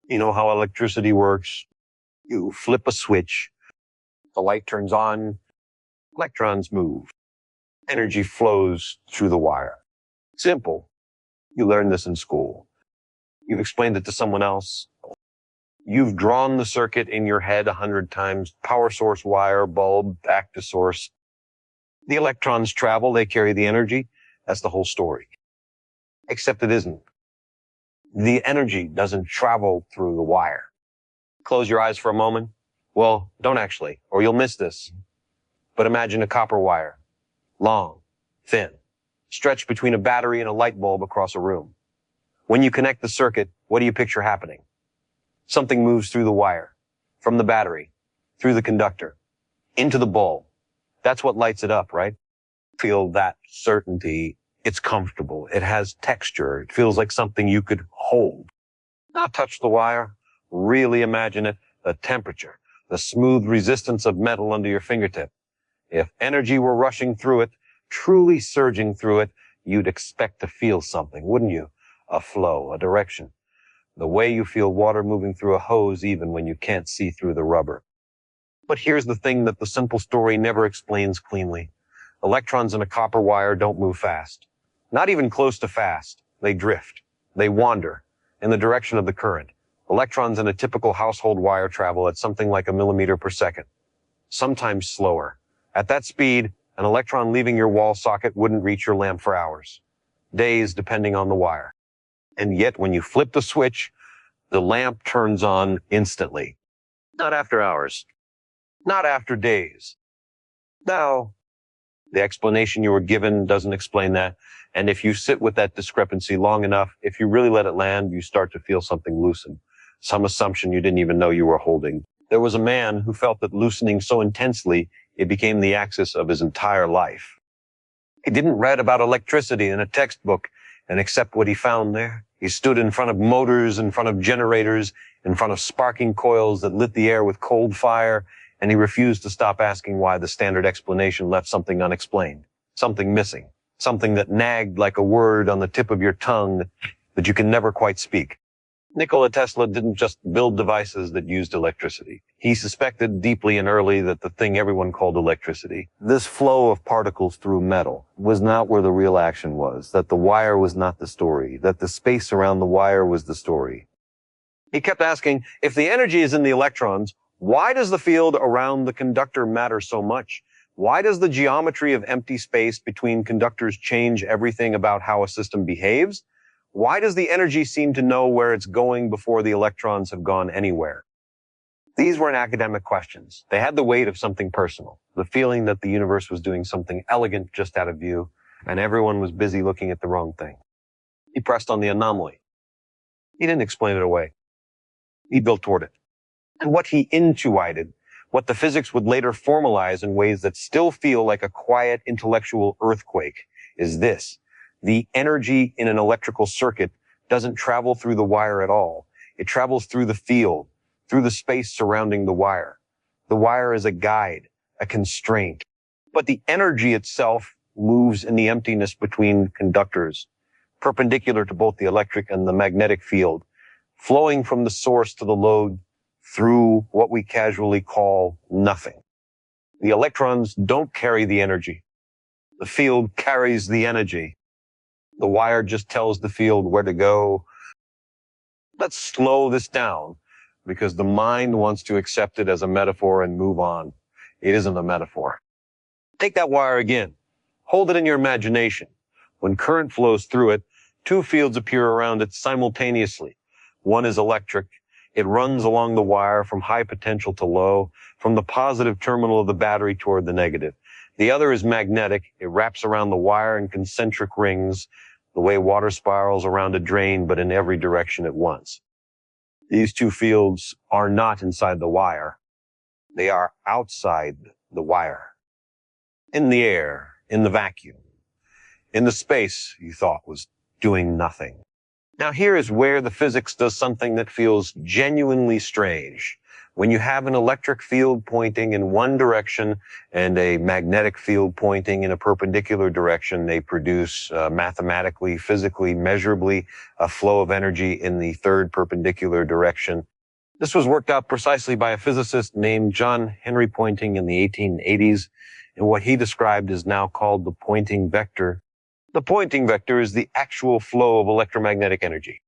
You know how electricity works. You flip a switch, the light turns on, electrons move. Energy flows through the wire. Simple. You learned this in school. You've explained it to someone else. You've drawn the circuit in your head 100 times. Power source, wire, bulb, back to source. The electrons travel, they carry the energy. That's the whole story. Except it isn't. The energy doesn't travel through the wire. Close your eyes for a moment. Well, don't actually, or you'll miss this. But imagine a copper wire. Long, thin, stretched between a battery and a light bulb across a room. When you connect the circuit, what do you picture happening? Something moves through the wire, from the battery, through the conductor, into the bulb. That's what lights it up, right? Feel that certainty. It's comfortable. It has texture. It feels like something you could hold. Not touch the wire. Really imagine it. The temperature, the smooth resistance of metal under your fingertip. If energy were rushing through it, truly surging through it, you'd expect to feel something, wouldn't you? A flow, a direction. The way you feel water moving through a hose even when you can't see through the rubber. But here's the thing that the simple story never explains cleanly. Electrons in a copper wire don't move fast. Not even close to fast. They drift. They wander in the direction of the current. Electrons in a typical household wire travel at something like 1 millimeter per second. Sometimes slower. At that speed, an electron leaving your wall socket wouldn't reach your lamp for hours. Days depending on the wire. And yet when you flip the switch, the lamp turns on instantly. Not after hours. Not after days. Now, the explanation you were given doesn't explain that. And if you sit with that discrepancy long enough, if you really let it land, you start to feel something loosen. Some assumption you didn't even know you were holding. There was a man who felt that loosening so intensely, it became the axis of his entire life. He didn't read about electricity in a textbook and accept what he found there. He stood in front of motors, in front of generators, in front of sparking coils that lit the air with cold fire, and he refused to stop asking why the standard explanation left something unexplained, something missing, something that nagged like a word on the tip of your tongue that you can never quite speak. Nikola Tesla didn't just build devices that used electricity. He suspected deeply and early that the thing everyone called electricity, this flow of particles through metal, was not where the real action was, that the wire was not the story, that the space around the wire was the story. He kept asking, if the energy is in the electrons, why does the field around the conductor matter so much? Why does the geometry of empty space between conductors change everything about how a system behaves? Why does the energy seem to know where it's going before the electrons have gone anywhere? These weren't academic questions. They had the weight of something personal, the feeling that the universe was doing something elegant just out of view, and everyone was busy looking at the wrong thing. He pressed on the anomaly. He didn't explain it away. He built toward it. And what he intuited, what the physics would later formalize in ways that still feel like a quiet intellectual earthquake, is this. The energy in an electrical circuit doesn't travel through the wire at all. It travels through the field, through the space surrounding the wire. The wire is a guide, a constraint. But the energy itself moves in the emptiness between conductors, perpendicular to both the electric and the magnetic field, flowing from the source to the load through what we casually call nothing. The electrons don't carry the energy. The field carries the energy. The wire just tells the field where to go. Let's slow this down because the mind wants to accept it as a metaphor and move on. It isn't a metaphor. Take that wire again. Hold it in your imagination. When current flows through it, two fields appear around it simultaneously. One is electric. It runs along the wire from high potential to low, from the positive terminal of the battery toward the negative. The other is magnetic. It wraps around the wire in concentric rings, the way water spirals around a drain, but in every direction at once. These two fields are not inside the wire. They are outside the wire. In the air, in the vacuum, in the space you thought was doing nothing. Now here is where the physics does something that feels genuinely strange. When you have an electric field pointing in one direction and a magnetic field pointing in a perpendicular direction, they produce mathematically, physically, measurably a flow of energy in the third perpendicular direction. This was worked out precisely by a physicist named John Henry Poynting in the 1880s, and what he described is now called the Poynting vector. The Poynting vector is the actual flow of electromagnetic energy.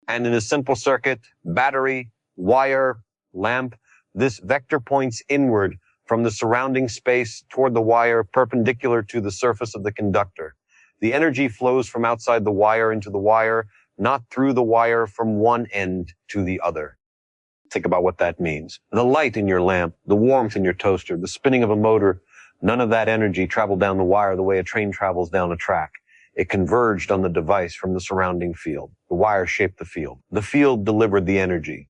And in a simple circuit, battery, wire, lamp, this vector points inward from the surrounding space toward the wire perpendicular to the surface of the conductor. The energy flows from outside the wire into the wire, not through the wire from one end to the other. Think about what that means. The light in your lamp, the warmth in your toaster, the spinning of a motor, none of that energy traveled down the wire the way a train travels down a track. It converged on the device from the surrounding field. The wire shaped the field. The field delivered the energy.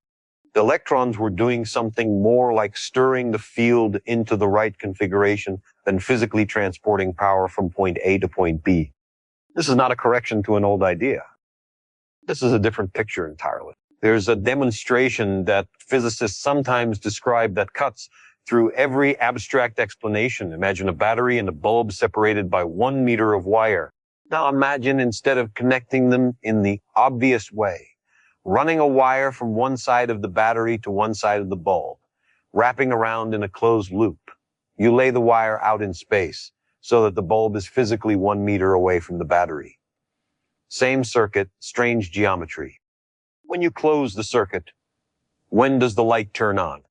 The electrons were doing something more like stirring the field into the right configuration than physically transporting power from point A to point B. This is not a correction to an old idea. This is a different picture entirely. There's a demonstration that physicists sometimes describe that cuts through every abstract explanation. Imagine a battery and a bulb separated by 1 meter of wire. Now imagine, instead of connecting them in the obvious way, running a wire from one side of the battery to one side of the bulb, wrapping around in a closed loop. You lay the wire out in space so that the bulb is physically 1 meter away from the battery. Same circuit, strange geometry. When you close the circuit, when does the light turn on?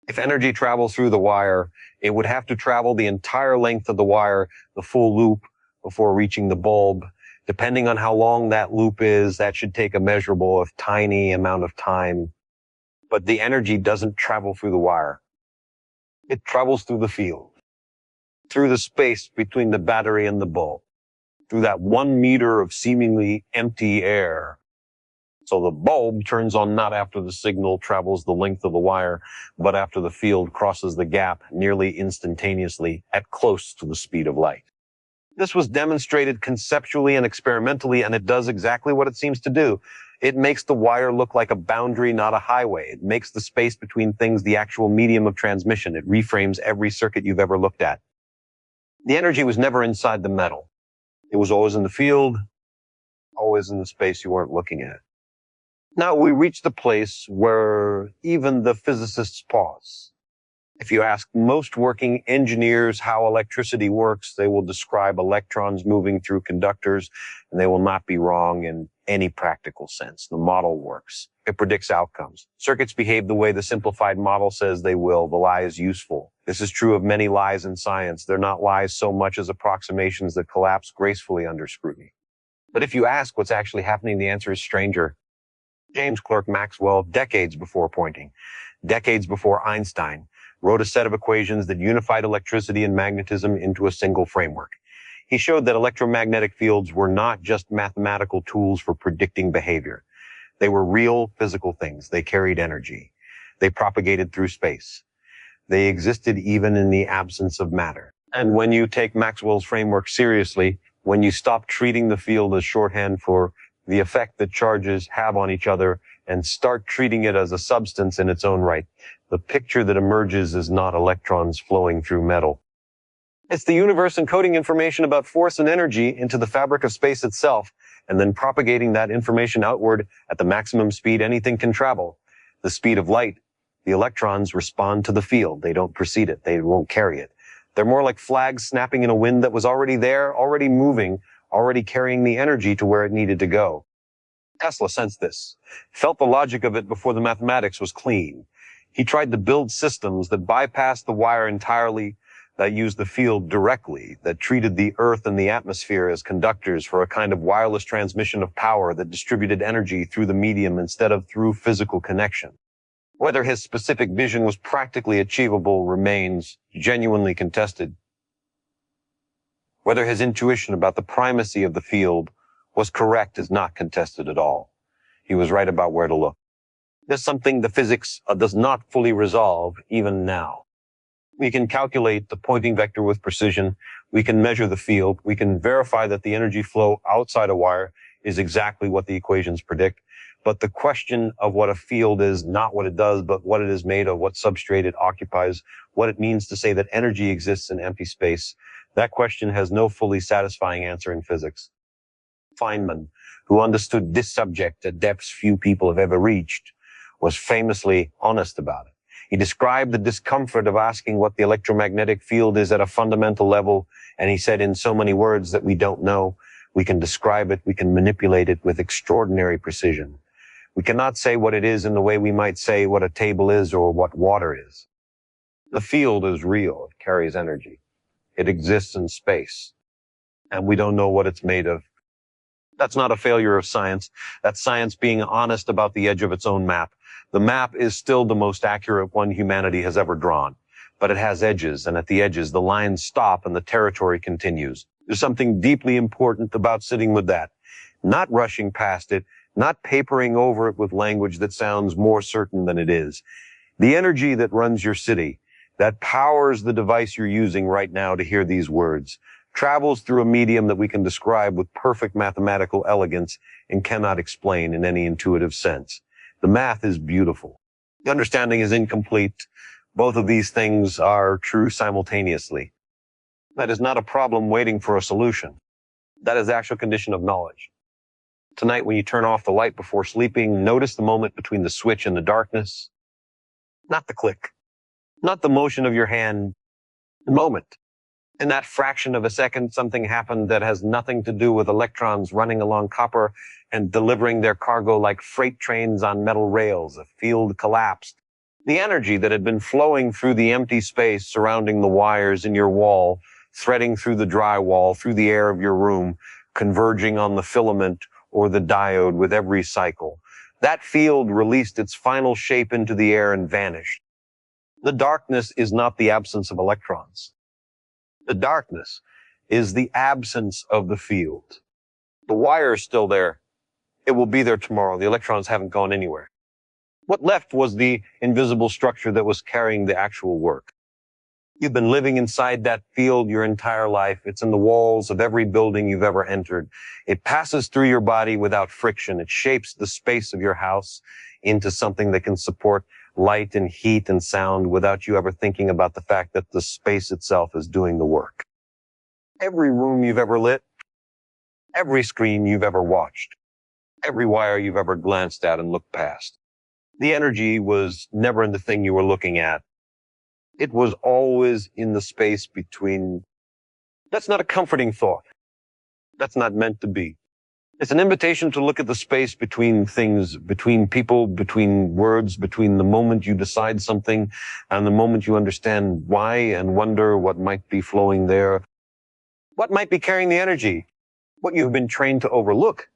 If energy travels through the wire, it would have to travel the entire length of the wire, the full loop, before reaching the bulb. Depending on how long that loop is, that should take a measurable, if tiny, amount of time. But the energy doesn't travel through the wire. It travels through the field, through the space between the battery and the bulb, through that 1 meter of seemingly empty air. So the bulb turns on not after the signal travels the length of the wire, but after the field crosses the gap nearly instantaneously at close to the speed of light. This was demonstrated conceptually and experimentally, and it does exactly what it seems to do. It makes the wire look like a boundary, not a highway. It makes the space between things the actual medium of transmission. It reframes every circuit you've ever looked at. The energy was never inside the metal. It was always in the field, always in the space you weren't looking at. Now we reach the place where even the physicists pause. If you ask most working engineers how electricity works, they will describe electrons moving through conductors, and they will not be wrong in any practical sense. The model works. It predicts outcomes. Circuits behave the way the simplified model says they will. The lie is useful. This is true of many lies in science. They're not lies so much as approximations that collapse gracefully under scrutiny. But if you ask what's actually happening, the answer is stranger. James Clerk Maxwell, decades before Poynting, decades before Einstein, wrote a set of equations that unified electricity and magnetism into a single framework. He showed that electromagnetic fields were not just mathematical tools for predicting behavior. They were real physical things. They carried energy. They propagated through space. They existed even in the absence of matter. And when you take Maxwell's framework seriously, when you stop treating the field as shorthand for the effect that charges have on each other and start treating it as a substance in its own right, the picture that emerges is not electrons flowing through metal. It's the universe encoding information about force and energy into the fabric of space itself, and then propagating that information outward at the maximum speed anything can travel, the speed of light. The electrons respond to the field. They don't precede it. They won't carry it. They're more like flags snapping in a wind that was already there, already moving, already carrying the energy to where it needed to go. Tesla sensed this, felt the logic of it before the mathematics was clean. He tried to build systems that bypassed the wire entirely, that used the field directly, that treated the earth and the atmosphere as conductors for a kind of wireless transmission of power that distributed energy through the medium instead of through physical connection. Whether his specific vision was practically achievable remains genuinely contested. Whether his intuition about the primacy of the field was correct is not contested at all. He was right about where to look. There's something the physics does not fully resolve even now. We can calculate the Poynting vector with precision. We can measure the field. We can verify that the energy flow outside a wire is exactly what the equations predict. But the question of what a field is, not what it does, but what it is made of, what substrate it occupies, what it means to say that energy exists in empty space, that question has no fully satisfying answer in physics. Feynman, who understood this subject at depths few people have ever reached, was famously honest about it. He described the discomfort of asking what the electromagnetic field is at a fundamental level, and he said in so many words that we don't know, we can describe it, we can manipulate it with extraordinary precision. We cannot say what it is in the way we might say what a table is or what water is. The field is real. It carries energy. It exists in space. And we don't know what it's made of. That's not a failure of science. That's science being honest about the edge of its own map. The map is still the most accurate one humanity has ever drawn. But it has edges, and at the edges, the lines stop and the territory continues. There's something deeply important about sitting with that. Not rushing past it, not papering over it with language that sounds more certain than it is. The energy that runs your city, that powers the device you're using right now to hear these words, travels through a medium that we can describe with perfect mathematical elegance and cannot explain in any intuitive sense. The math is beautiful. The understanding is incomplete. Both of these things are true simultaneously. That is not a problem waiting for a solution. That is the actual condition of knowledge. Tonight, when you turn off the light before sleeping, notice the moment between the switch and the darkness. Not the click. Not the motion of your hand. The moment. In that fraction of a second, something happened that has nothing to do with electrons running along copper and delivering their cargo like freight trains on metal rails. A field collapsed. The energy that had been flowing through the empty space surrounding the wires in your wall, threading through the drywall, through the air of your room, converging on the filament or the diode with every cycle. That field released its final shape into the air and vanished. The darkness is not the absence of electrons. The darkness is the absence of the field. The wire is still there. It will be there tomorrow. The electrons haven't gone anywhere. What left was the invisible structure that was carrying the actual work. You've been living inside that field your entire life. It's in the walls of every building you've ever entered. It passes through your body without friction. It shapes the space of your house into something that can support light and heat and sound without you ever thinking about the fact that the space itself is doing the work. Every room you've ever lit, every screen you've ever watched, every wire you've ever glanced at and looked past. The energy was never in the thing you were looking at. It was always in the space between. That's not a comforting thought. That's not meant to be. It's an invitation to look at the space between things, between people, between words, between the moment you decide something and the moment you understand why and wonder what might be flowing there. What might be carrying the energy? What you've been trained to overlook